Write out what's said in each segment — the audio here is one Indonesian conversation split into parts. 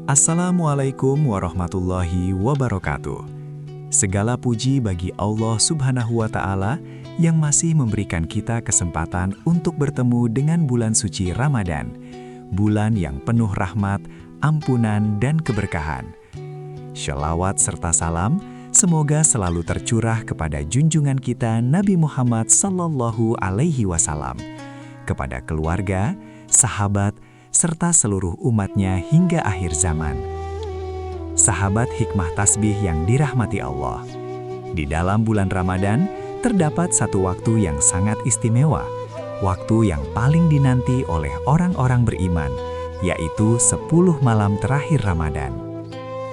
Assalamualaikum warahmatullahi wabarakatuh. Segala puji bagi Allah Subhanahu wa Ta'ala yang masih memberikan kita kesempatan untuk bertemu dengan bulan suci Ramadan, bulan yang penuh rahmat, ampunan, dan keberkahan. Shalawat serta salam semoga selalu tercurah kepada junjungan kita Nabi Muhammad Sallallahu Alaihi Wasallam, kepada keluarga, sahabat, serta seluruh umatnya hingga akhir zaman. Sahabat hikmah tasbih yang dirahmati Allah, di dalam bulan Ramadan terdapat satu waktu yang sangat istimewa, waktu yang paling dinanti oleh orang-orang beriman, yaitu 10 malam terakhir Ramadan.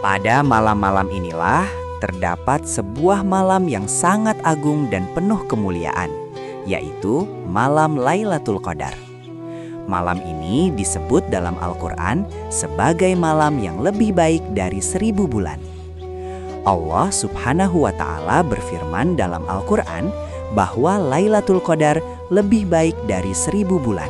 Pada malam-malam inilah terdapat sebuah malam yang sangat agung dan penuh kemuliaan, yaitu malam Lailatul Qadar. Malam ini disebut dalam Al-Quran sebagai malam yang lebih baik dari 1000 bulan. Allah Subhanahu wa Ta'ala berfirman dalam Al-Quran bahwa Lailatul Qadar lebih baik dari 1000 bulan,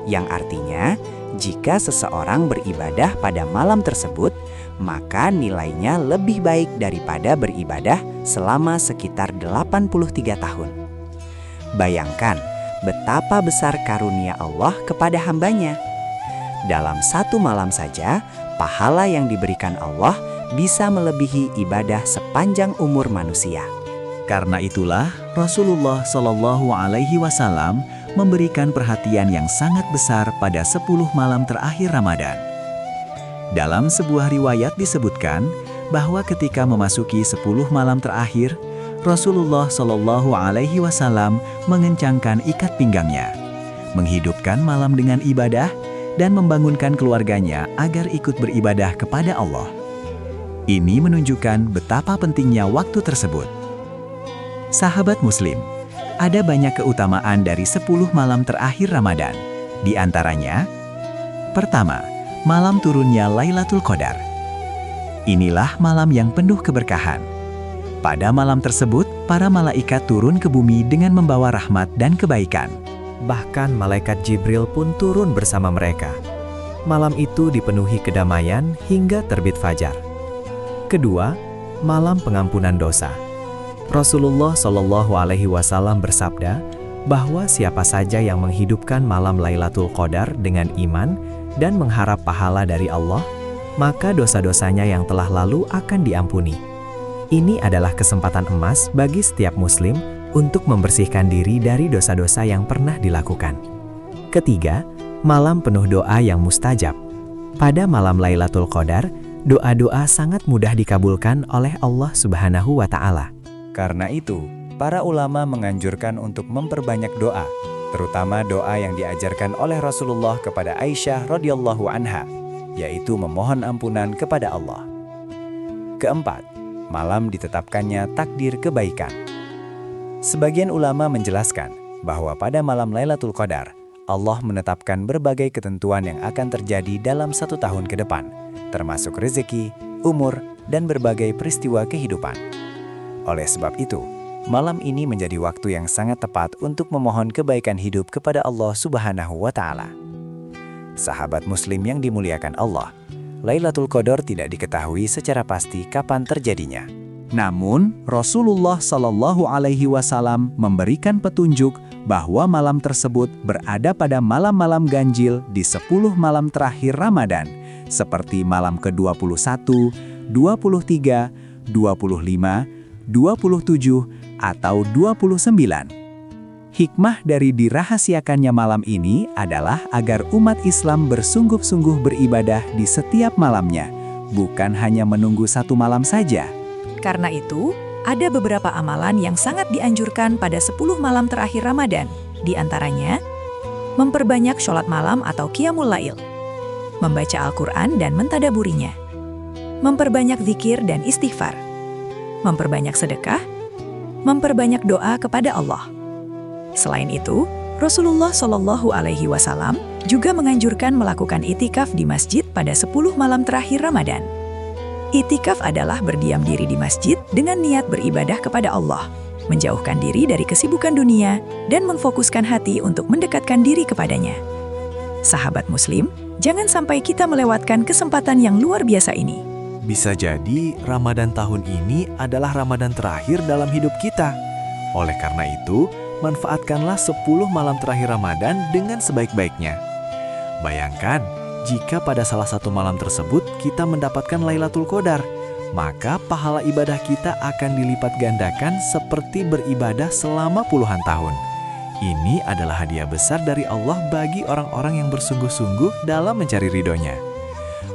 yang artinya jika seseorang beribadah pada malam tersebut, maka nilainya lebih baik daripada beribadah selama sekitar 83 tahun. Bayangkan betapa besar karunia Allah kepada hambanya. Dalam satu malam saja, pahala yang diberikan Allah bisa melebihi ibadah sepanjang umur manusia. Karena itulah Rasulullah Shallallahu Alaihi Wasallam memberikan perhatian yang sangat besar pada 10 malam terakhir Ramadan. Dalam sebuah riwayat disebutkan bahwa ketika memasuki 10 malam terakhir, Rasulullah Shallallahu Alaihi Wasallam mengencangkan ikat pinggangnya, menghidupkan malam dengan ibadah, dan membangunkan keluarganya agar ikut beribadah kepada Allah. Ini menunjukkan betapa pentingnya waktu tersebut. Sahabat Muslim, ada banyak keutamaan dari 10 malam terakhir Ramadan. Di antaranya, pertama, malam turunnya Lailatul Qadar. Inilah malam yang penuh keberkahan. Pada malam tersebut, para malaikat turun ke bumi dengan membawa rahmat dan kebaikan. Bahkan malaikat Jibril pun turun bersama mereka. Malam itu dipenuhi kedamaian hingga terbit fajar. Kedua, malam pengampunan dosa. Rasulullah Shallallahu Alaihi Wasallam bersabda bahwa siapa saja yang menghidupkan malam Lailatul Qadar dengan iman dan mengharap pahala dari Allah, maka dosa-dosanya yang telah lalu akan diampuni. Ini adalah kesempatan emas bagi setiap muslim untuk membersihkan diri dari dosa-dosa yang pernah dilakukan. Ketiga, malam penuh doa yang mustajab. Pada malam Lailatul Qadar, doa-doa sangat mudah dikabulkan oleh Allah Subhanahu wa Ta'ala. Karena itu, para ulama menganjurkan untuk memperbanyak doa, terutama doa yang diajarkan oleh Rasulullah kepada Aisyah radhiyallahu anha, yaitu memohon ampunan kepada Allah. Keempat, malam ditetapkannya takdir kebaikan. Sebagian ulama menjelaskan bahwa pada malam Lailatul Qadar, Allah menetapkan berbagai ketentuan yang akan terjadi dalam 1 tahun ke depan, termasuk rezeki, umur, dan berbagai peristiwa kehidupan. Oleh sebab itu, malam ini menjadi waktu yang sangat tepat untuk memohon kebaikan hidup kepada Allah Subhanahu wa Ta'ala. Sahabat Muslim yang dimuliakan Allah, Lailatul Qadar tidak diketahui secara pasti kapan terjadinya. Namun, Rasulullah Shallallahu Alaihi Wasallam memberikan petunjuk bahwa malam tersebut berada pada malam-malam ganjil di 10 malam terakhir Ramadan, seperti malam ke-21, 23, 25, 27, atau 29. Hikmah dari dirahasiakannya malam ini adalah agar umat Islam bersungguh-sungguh beribadah di setiap malamnya, bukan hanya menunggu 1 malam saja. Karena itu, ada beberapa amalan yang sangat dianjurkan pada 10 malam terakhir Ramadan. Di antaranya, memperbanyak sholat malam atau qiyamul lail, membaca Al-Quran dan mentadaburinya, memperbanyak zikir dan istighfar, memperbanyak sedekah, memperbanyak doa kepada Allah. Selain itu, Rasulullah Shallallahu Alaihi Wasallam juga menganjurkan melakukan itikaf di masjid pada 10 malam terakhir Ramadan. Itikaf adalah berdiam diri di masjid dengan niat beribadah kepada Allah, menjauhkan diri dari kesibukan dunia, dan memfokuskan hati untuk mendekatkan diri kepadanya. Sahabat Muslim, Jangan sampai kita melewatkan kesempatan yang luar biasa ini. Bisa jadi Ramadan tahun ini adalah Ramadan terakhir dalam hidup kita. Oleh karena itu, manfaatkanlah 10 malam terakhir Ramadan dengan sebaik-baiknya. Bayangkan, jika pada salah satu malam tersebut kita mendapatkan Lailatul Qadar, maka pahala ibadah kita akan dilipat gandakan seperti beribadah selama puluhan tahun. Ini adalah hadiah besar dari Allah bagi orang-orang yang bersungguh-sungguh dalam mencari ridhonya.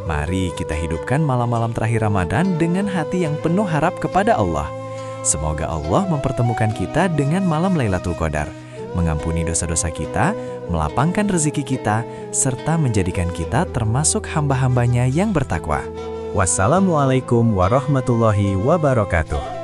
Mari kita hidupkan malam-malam terakhir Ramadan dengan hati yang penuh harap kepada Allah. Semoga Allah mempertemukan kita dengan malam Lailatul Qadar, mengampuni dosa-dosa kita, melapangkan rezeki kita, serta menjadikan kita termasuk hamba-hambanya yang bertakwa. Wassalamualaikum warahmatullahi wabarakatuh.